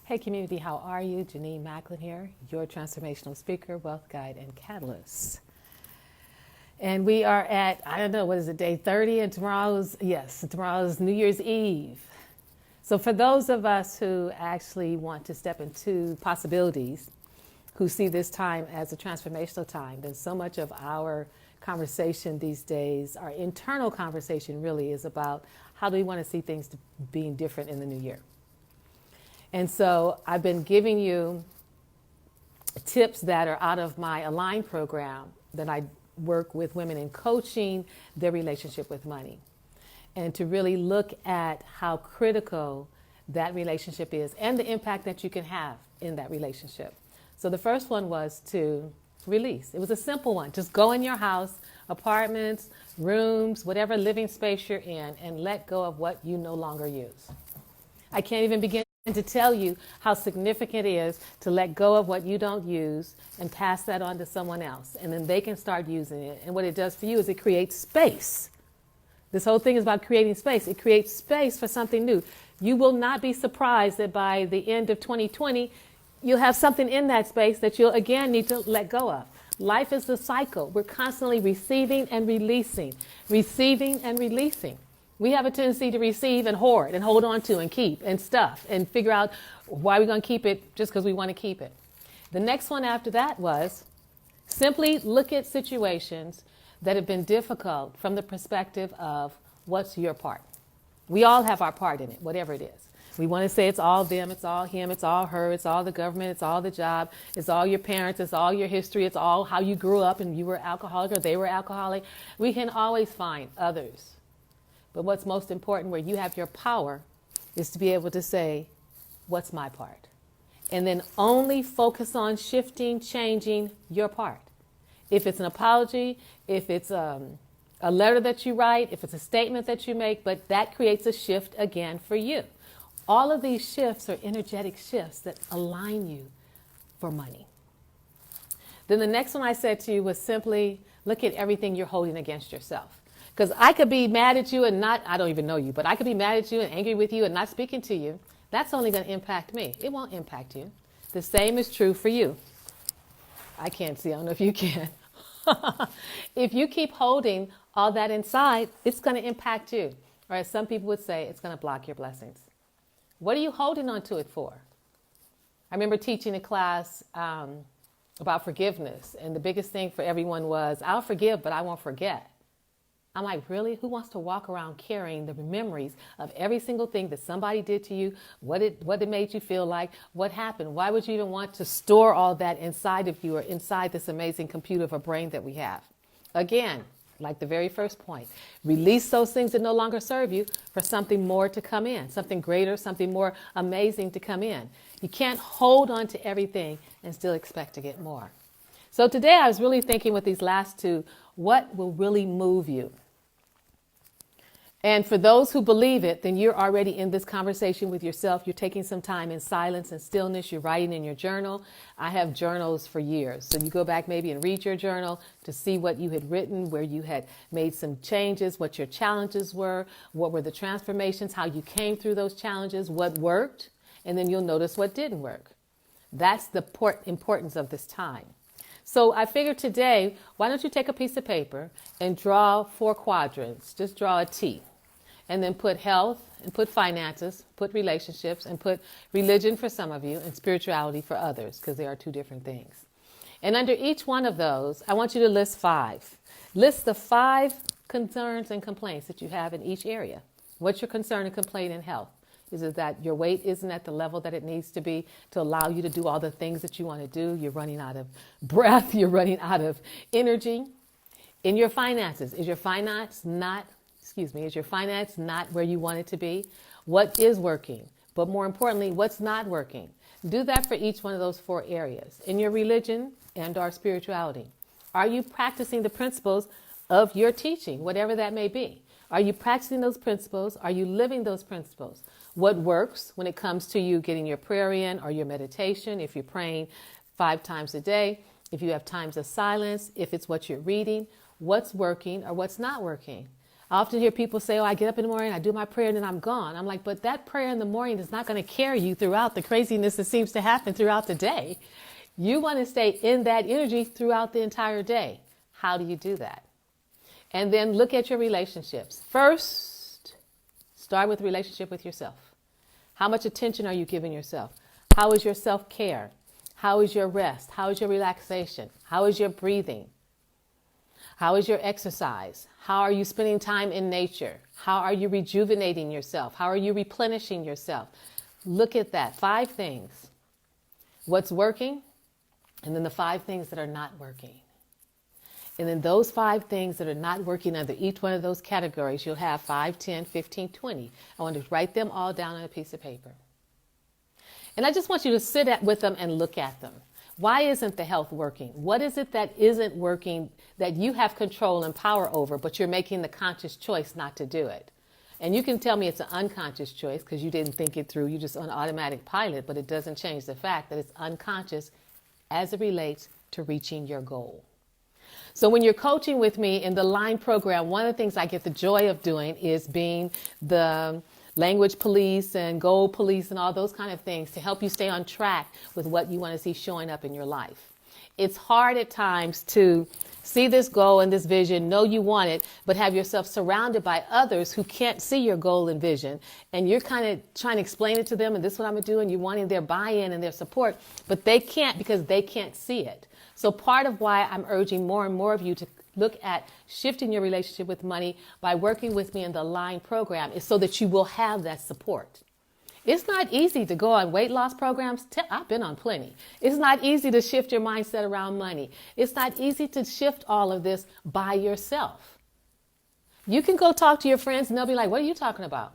Hey community, how are you? Jenenne Macklin here, your transformational speaker, wealth guide, and catalyst. And we are at, I don't know, what is it, day 30? And tomorrow's New Year's Eve. So for those of us who actually want to step into possibilities, who see this time as a transformational time, then so much of our conversation these days, our internal conversation really is about how do we want to see things being different in the new year. And so I've been giving you tips that are out of my Align program that I work with women in coaching their relationship with money. And to really look at how critical that relationship is and the impact that you can have in that relationship. So the first one was to release. It was a simple one. Just go in your house, apartments, rooms, whatever living space you're in, and let go of what you no longer use. I can't even begin to tell you how significant it is to let go of what you don't use and pass that on to someone else. And then they can start using it. And what it does for you is it creates space. This whole thing is about creating space. It creates space for something new. You will not be surprised that by the end of 2020, you'll have something in that space that you'll again need to let go of. Life is a cycle. We're constantly receiving and releasing, receiving and releasing. We have a tendency to receive and hoard and hold on to and keep and stuff and figure out why we're going to keep it just because we want to keep it. The next one after that was simply look at situations that have been difficult from the perspective of what's your part. We all have our part in it, whatever it is. We want to say it's all them, it's all him, it's all her, it's all the government, it's all the job, it's all your parents, it's all your history, it's all how you grew up and you were alcoholic or they were alcoholic. We can always find others. But what's most important, where you have your power, is to be able to say, what's my part? And then only focus on shifting, changing your part. If it's an apology, if it's a letter that you write, if it's a statement that you make, but that creates a shift again for you. All of these shifts are energetic shifts that align you for money. Then the next one I said to you was simply look at everything you're holding against yourself. Because I could be mad at you and I don't even know you, but I could be mad at you and angry with you and not speaking to you. That's only going to impact me. It won't impact you. The same is true for you. I can't see. I don't know if you can. If you keep holding all that inside, it's going to impact you. Or as some people would say, it's going to block your blessings. What are you holding on to it for? I remember teaching a class about forgiveness. And the biggest thing for everyone was, I'll forgive, but I won't forget. I'm like, really? Who wants to walk around carrying the memories of every single thing that somebody did to you, what it made you feel like, what happened? Why would you even want to store all that inside of you or inside this amazing computer of a brain that we have? Again, like the very first point, release those things that no longer serve you for something more to come in, something greater, something more amazing to come in. You can't hold on to everything and still expect to get more. So today I was really thinking with these last two, what will really move you? And for those who believe it, then you're already in this conversation with yourself. You're taking some time in silence and stillness. You're writing in your journal. I have journals for years. So you go back maybe and read your journal to see what you had written, where you had made some changes, what your challenges were, what were the transformations, how you came through those challenges, what worked, and then you'll notice what didn't work. That's the importance of this time. So I figured today, why don't you take a piece of paper and draw 4 quadrants. Just draw a T. And then put health and put finances, put relationships and put religion for some of you and spirituality for others, because they are 2 different things. And under each one of those, I want you to list 5. List the 5 concerns and complaints that you have in each area. What's your concern and complaint in health? Is it that your weight isn't at the level that it needs to be to allow you to do all the things that you want to do? You're running out of breath. You're running out of energy. In your finances, is your finance not where you want it to be? What is working? But more importantly, what's not working? Do that for each one of those 4 areas. In your religion and our spirituality, are you practicing the principles of your teaching, whatever that may be? Are you practicing those principles? Are you living those principles? What works when it comes to you getting your prayer in or your meditation, if you're praying 5 times a day, if you have times of silence, if it's what you're reading, what's working or what's not working? I often hear people say, oh, I get up in the morning, I do my prayer, and then I'm gone. I'm like, but that prayer in the morning is not going to carry you throughout the craziness that seems to happen throughout the day. You want to stay in that energy throughout the entire day. How do you do that? And then look at your relationships. First, start with the relationship with yourself. How much attention are you giving yourself? How is your self-care? How is your rest? How is your relaxation? How is your breathing? How is your exercise? How are you spending time in nature? How are you rejuvenating yourself? How are you replenishing yourself? Look at that. 5 things. What's working? And then the 5 things that are not working. And then those 5 things that are not working under each one of those categories, you'll have 5, 10, 15, 20. I want to write them all down on a piece of paper. And I just want you to sit with them and look at them. Why isn't the health working? What is it that isn't working that you have control and power over, but you're making the conscious choice not to do it? And you can tell me it's an unconscious choice because you didn't think it through. You're just on automatic pilot, but it doesn't change the fact that it's unconscious as it relates to reaching your goal. So when you're coaching with me in the line program, one of the things I get the joy of doing is being the language police and goal police and all those kind of things to help you stay on track with what you want to see showing up in your life. It's hard at times to see this goal and this vision, know you want it, but have yourself surrounded by others who can't see your goal and vision. And you're kind of trying to explain it to them, and this is what I'm going to do, and you're wanting their buy-in and their support, but they can't because they can't see it. So part of why I'm urging more and more of you to look at shifting your relationship with money by working with me in the line program is so that you will have that support. It's not easy to go on weight loss programs. I've been on plenty. It's not easy to shift your mindset around money. It's not easy to shift all of this by yourself. You can go talk to your friends and they'll be like, what are you talking about?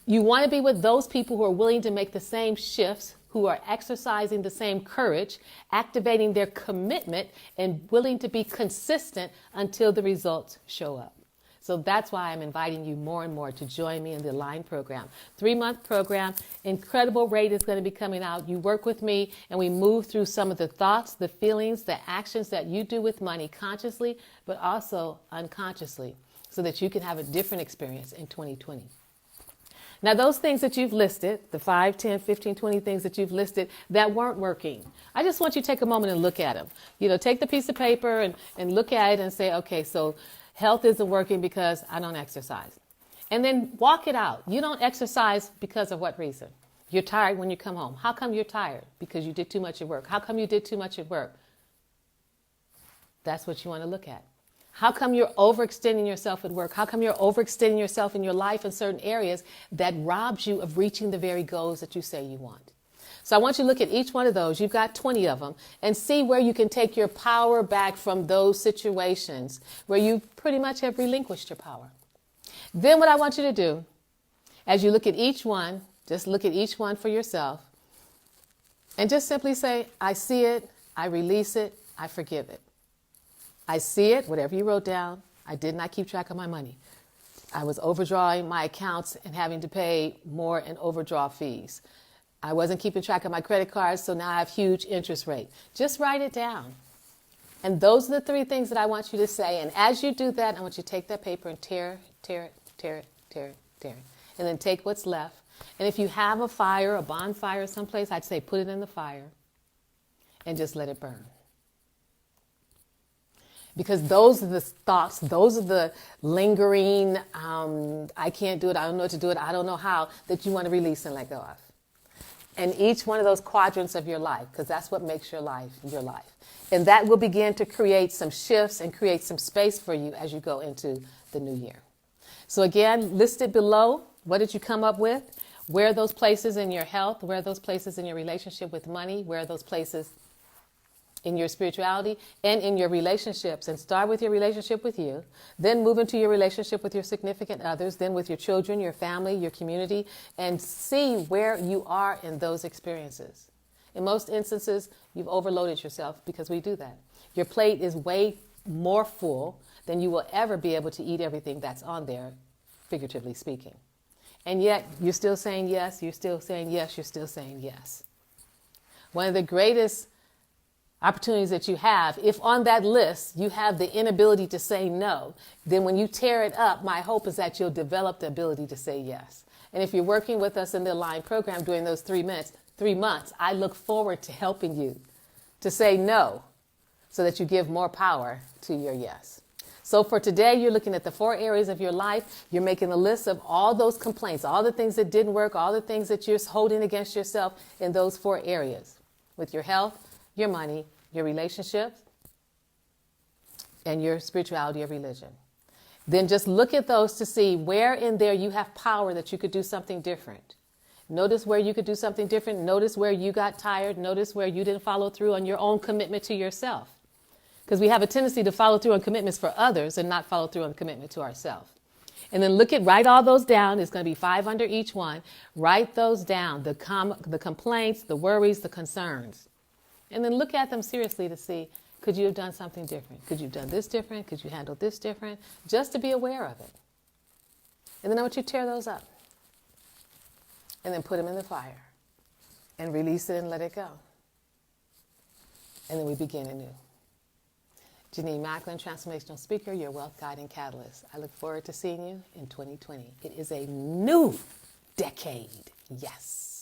You want to be with those people who are willing to make the same shifts, who are exercising the same courage, activating their commitment, and willing to be consistent until the results show up. So that's why I'm inviting you more and more to join me in the Align program. 3-month program, incredible rate is going to be coming out. You work with me and we move through some of the thoughts, the feelings, the actions that you do with money consciously, but also unconsciously, so that you can have a different experience in 2020. Now, those things that you've listed, the 5, 10, 15, 20 things that you've listed that weren't working, I just want you to take a moment and look at them. You know, take the piece of paper and look at it and say, okay, so health isn't working because I don't exercise. And then walk it out. You don't exercise because of what reason? You're tired when you come home. How come you're tired? Because you did too much at work. How come you did too much at work? That's what you want to look at. How come you're overextending yourself at work? How come you're overextending yourself in your life in certain areas that robs you of reaching the very goals that you say you want? So I want you to look at each one of those. You've got 20 of them, and see where you can take your power back from those situations where you pretty much have relinquished your power. Then what I want you to do, as you look at each one, just look at each one for yourself and just simply say, I see it, I release it, I forgive it. I see it, whatever you wrote down, I did not keep track of my money. I was overdrawing my accounts and having to pay more in overdraw fees. I wasn't keeping track of my credit cards, so now I have huge interest rate. Just write it down. And those are the 3 things that I want you to say. And as you do that, I want you to take that paper and tear it. And then take what's left. And if you have a fire, a bonfire someplace, I'd say put it in the fire and just let it burn. Because those are the thoughts, those are the lingering, I can't do it, I don't know what to do it, I don't know how, that you want to release and let go of. And each one of those quadrants of your life, because that's what makes your life your life. And that will begin to create some shifts and create some space for you as you go into the new year. So again, listed below, what did you come up with? Where are those places in your health? Where are those places in your relationship with money? Where are those places in your spirituality and in your relationships? And start with your relationship with you, then move into your relationship with your significant others, then with your children, your family, your community, and see where you are in those experiences. In most instances, you've overloaded yourself because we do that. Your plate is way more full than you will ever be able to eat everything that's on there, figuratively speaking. And yet, you're still saying yes, you're still saying yes, you're still saying yes. One of the greatest opportunities that you have, if on that list you have the inability to say no, then when you tear it up, my hope is that you'll develop the ability to say yes. And if you're working with us in the Align program during those 3 months, I look forward to helping you to say no so that you give more power to your yes. So for today, you're looking at the 4 areas of your life. You're making a list of all those complaints, all the things that didn't work, all the things that you're holding against yourself in those 4 areas with your health, your money, your relationships, and your spirituality or religion. Then just look at those to see where in there you have power that you could do something different. Notice where you could do something different. Notice where you got tired. Notice where you didn't follow through on your own commitment to yourself. Because we have a tendency to follow through on commitments for others and not follow through on commitment to ourselves. And then write all those down. It's going to be 5 under each one. Write those down, the complaints, the worries, the concerns. And then look at them seriously to see, could you have done something different? Could you have done this different? Could you handle this different? Just to be aware of it. And then I want you to tear those up. And then put them in the fire. And release it and let it go. And then we begin anew. Jenenne Macklin, transformational speaker, your wealth guide and catalyst. I look forward to seeing you in 2020. It is a new decade. Yes.